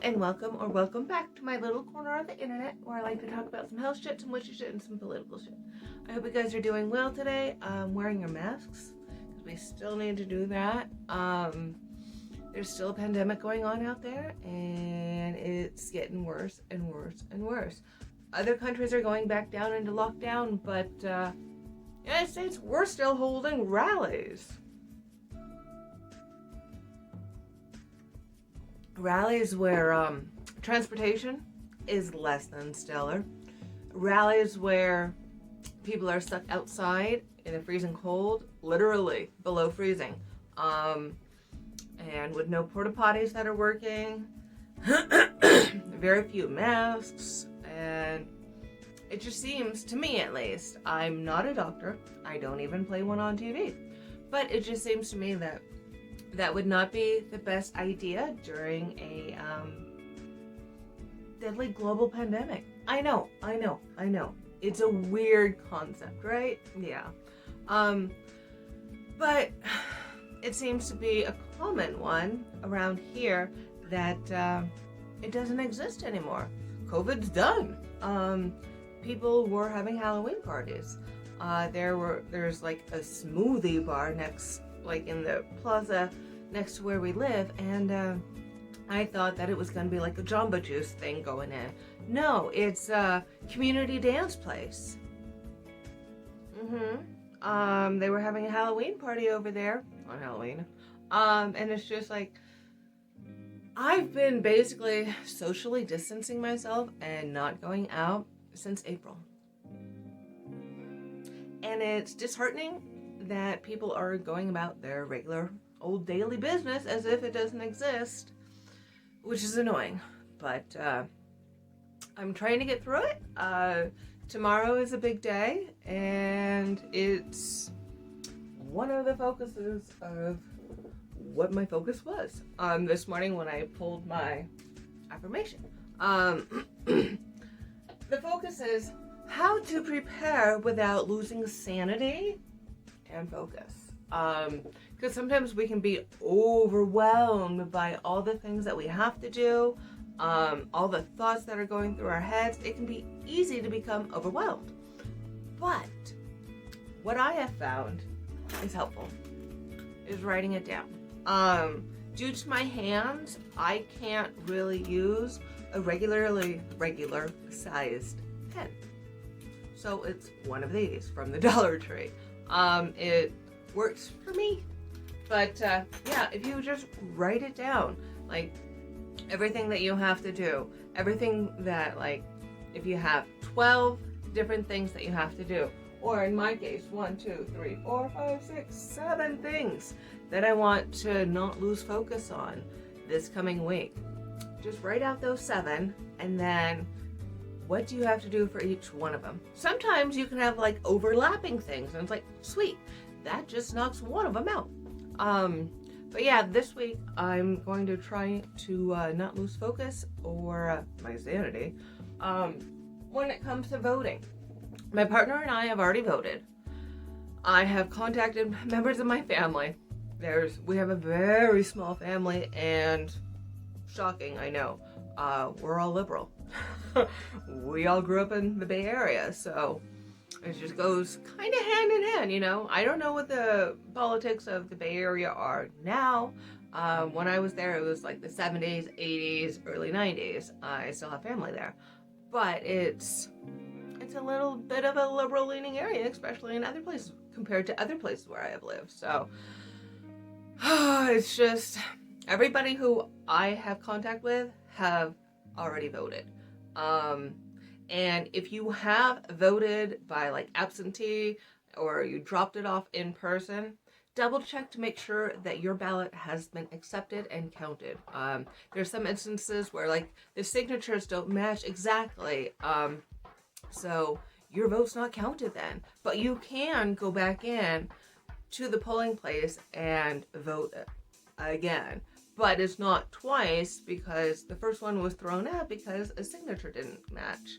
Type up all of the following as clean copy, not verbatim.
and welcome back to my little corner of the internet where I like to talk about some health shit, some witchy shit, and some political shit. I hope you guys are doing well today. Wearing your masks, because we still need to do that. There's still a pandemic going on out there, and it's getting worse and worse and worse. Other countries are going back down into lockdown, but United States, we're still holding rallies. Rallies where transportation is less than stellar. Rallies where people are stuck outside in the freezing cold, literally below freezing, and with no porta potties that are working, very few masks, and it just seems, to me at least, I'm not a doctor, I don't even play one on TV, but it just seems to me that that would not be the best idea during a deadly global pandemic. I know. It's a weird concept, right? Yeah. But it seems to be a common one around here that it doesn't exist anymore. COVID's done. People were having Halloween parties. There's like a smoothie bar next, like in the plaza next to where we live, and I thought that it was going to be like a Jamba Juice thing going in. No, it's a community dance place. They were having a Halloween party over there on Halloween, and it's just like, I've been basically socially distancing myself and not going out since April, and it's disheartening that people are going about their regular old daily business as if it doesn't exist, which is annoying, but I'm trying to get through it. Tomorrow is a big day, and it's one of the focuses of what my focus was this morning when I pulled my affirmation. The focus is how to prepare without losing sanity and focus, because sometimes we can be overwhelmed by all the things that we have to do, all the thoughts that are going through our heads. It can be easy to become overwhelmed, but what I have found is helpful is writing it down. Due to my hands, I can't really use a regular sized pen, so it's one of these from the Dollar Tree. It works for me, but yeah, if you just write it down, like everything that you have to do, everything that, like, if you have 12 different things that you have to do, or in my case, 1, 2, 3, 4, 5, 6, 7 things that I want to not lose focus on this coming week, just write out those 7, and then what do you have to do for each one of them? Sometimes you can have like overlapping things, and it's like, sweet, that just knocks one of them out. But yeah, this week I'm going to try to not lose focus or my sanity when it comes to voting. My partner and I have already voted. I have contacted members of my family. We have a very small family, and shocking, I know, we're all liberal. We all grew up in the Bay Area, so it just goes kind of hand in hand, you know. I don't know what the politics of the Bay Area are now. When I was there, it was like the 70s, 80s, early 90s. I still have family there, but it's a little bit of a liberal-leaning area, especially in other places compared to other places where I have lived. So it's just everybody who I have contact with have already voted. And if you have voted by like absentee, or you dropped it off in person, double check to make sure that your ballot has been accepted and counted. There's some instances where like the signatures don't match exactly, so your vote's not counted then, but you can go back in to the polling place and vote again. But it's not twice, because the first one was thrown out because a signature didn't match.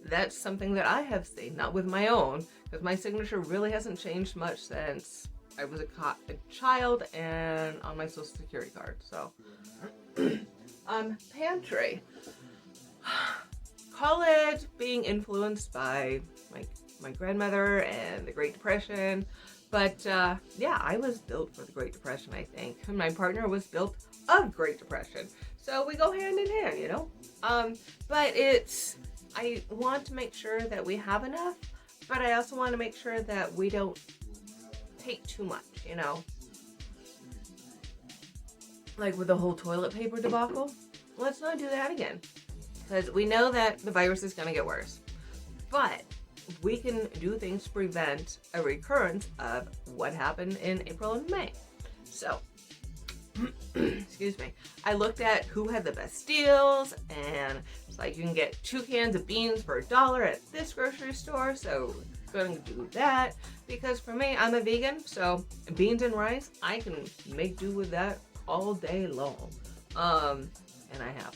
That's something that I have seen, not with my own, because my signature really hasn't changed much since I was a child and on my social security card. So Pantry. Call it being influenced by my grandmother and the Great Depression. But yeah, I was built for the Great Depression, I think. And my partner was built of Great Depression. So we go hand in hand, you know? But I want to make sure that we have enough, but I also want to make sure that we don't take too much, you know? Like with the whole toilet paper debacle. Let's not do that again. Because we know that the virus is going to get worse. But we can do things to prevent a recurrence of what happened in April and May. So, excuse me, I looked at who had the best deals, and it's like you can get 2 cans of beans for $1 at this grocery store, so going to do that. Because for me, I'm a vegan, so beans and rice, I can make do with that all day long. And I have.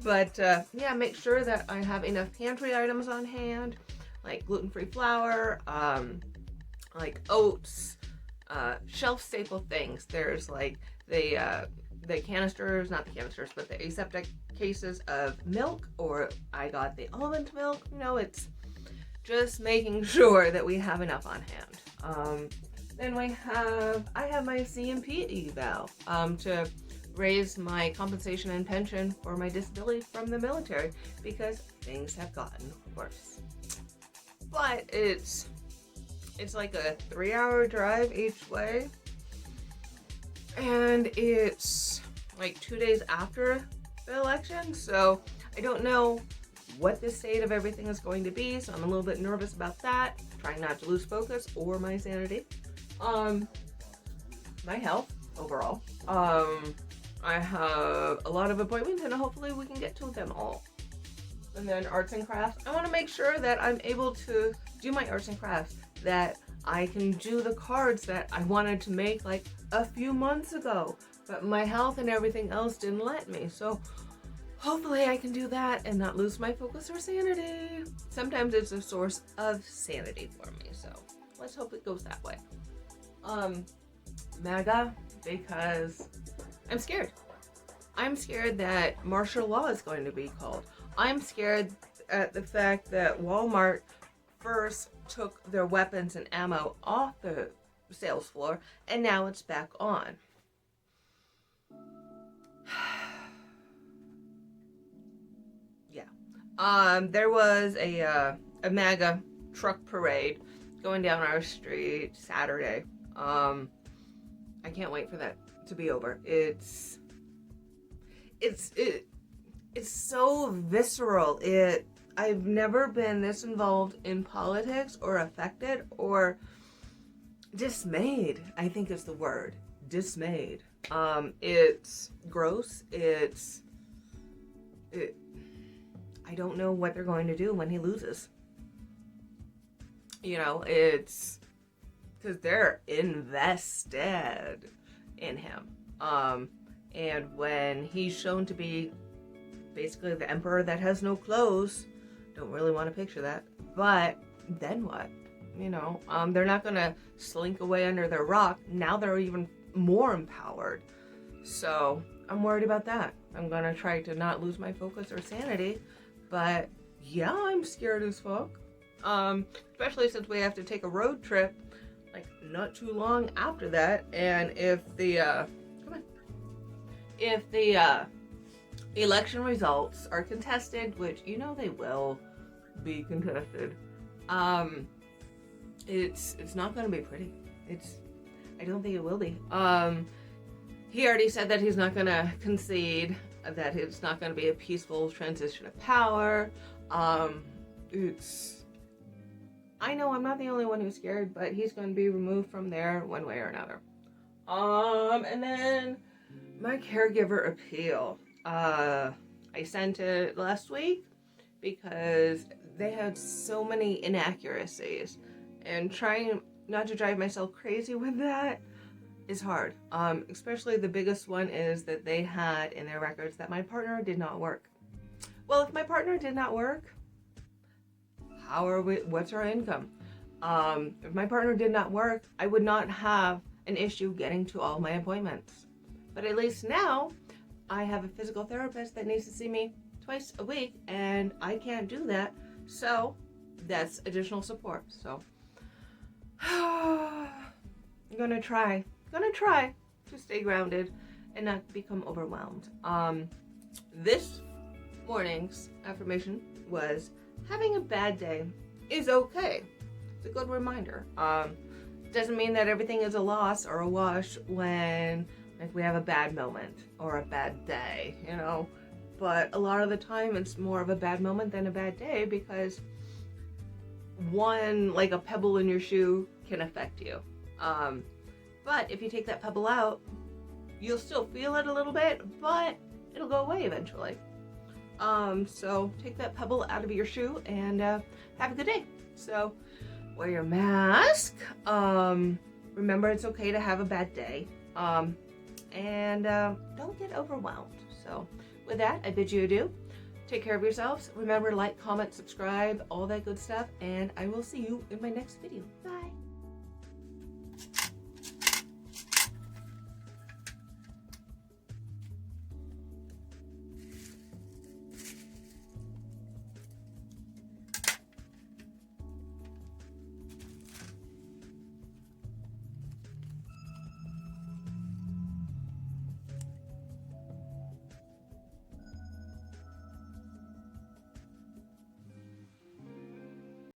But yeah, make sure that I have enough pantry items on hand, like gluten-free flour, like oats, shelf staple things. There's like the canisters, not the canisters, but the aseptic cases of milk, or I got the almond milk. You know, it's just making sure that we have enough on hand. Then I have my C&P eval to raise my compensation and pension for my disability from the military, because things have gotten worse. But it's like a 3-hour drive each way, and it's like 2 days after the election, so I don't know what the state of everything is going to be, so I'm a little bit nervous about that, trying not to lose focus or my sanity. My health overall. I have a lot of appointments, and hopefully we can get to them all. And then arts and crafts. I want to make sure that I'm able to do my arts and crafts, that I can do the cards that I wanted to make like a few months ago, but my health and everything else didn't let me. So hopefully I can do that and not lose my focus or sanity. Sometimes it's a source of sanity for me, so let's hope it goes that way. MAGA, because I'm scared. I'm scared that martial law is going to be called. I'm scared at the fact that Walmart first took their weapons and ammo off the sales floor, and now it's back on. Yeah. There was a MAGA truck parade going down our street Saturday. I can't wait for that to be over. It's so visceral. I've never been this involved in politics or affected or dismayed, I think is the word. Dismayed. It's gross. I don't know what they're going to do when he loses. You know, it's because they're invested in him. And when he's shown to be basically the emperor that has no clothes, don't really want to picture that. But then what? You know, they're not going to slink away under their rock. Now they're even more empowered. So I'm worried about that. I'm going to try to not lose my focus or sanity. But yeah, I'm scared as fuck. Especially since we have to take a road trip like not too long after that. And if the election results are contested, which you know they will be contested, it's not going to be pretty. I don't think it will be. He already said that he's not going to concede, that it's not going to be a peaceful transition of power. I know I'm not the only one who's scared, but he's going to be removed from there one way or another. And then my caregiver appeal. I sent it last week because they had so many inaccuracies, and trying not to drive myself crazy with that is hard. Especially the biggest one is that they had in their records that my partner did not work. Well, if my partner did not work, what's our income? If my partner did not work, I would not have an issue getting to all my appointments. But at least now, I have a physical therapist that needs to see me twice a week, and I can't do that. So that's additional support. So I'm gonna try to stay grounded and not become overwhelmed. This morning's affirmation was, having a bad day is okay. It's a good reminder. Doesn't mean that everything is a loss or a wash when like we have a bad moment or a bad day, you know. But a lot of the time it's more of a bad moment than a bad day, because one, like a pebble in your shoe can affect you. But if you take that pebble out, you'll still feel it a little bit, but it'll go away eventually. So take that pebble out of your shoe and have a good day. So wear your mask. Remember, it's okay to have a bad day. And don't get overwhelmed. So with that, I bid you adieu. Take care of yourselves. Remember, like, comment, subscribe, all that good stuff. And I will see you in my next video. Bye.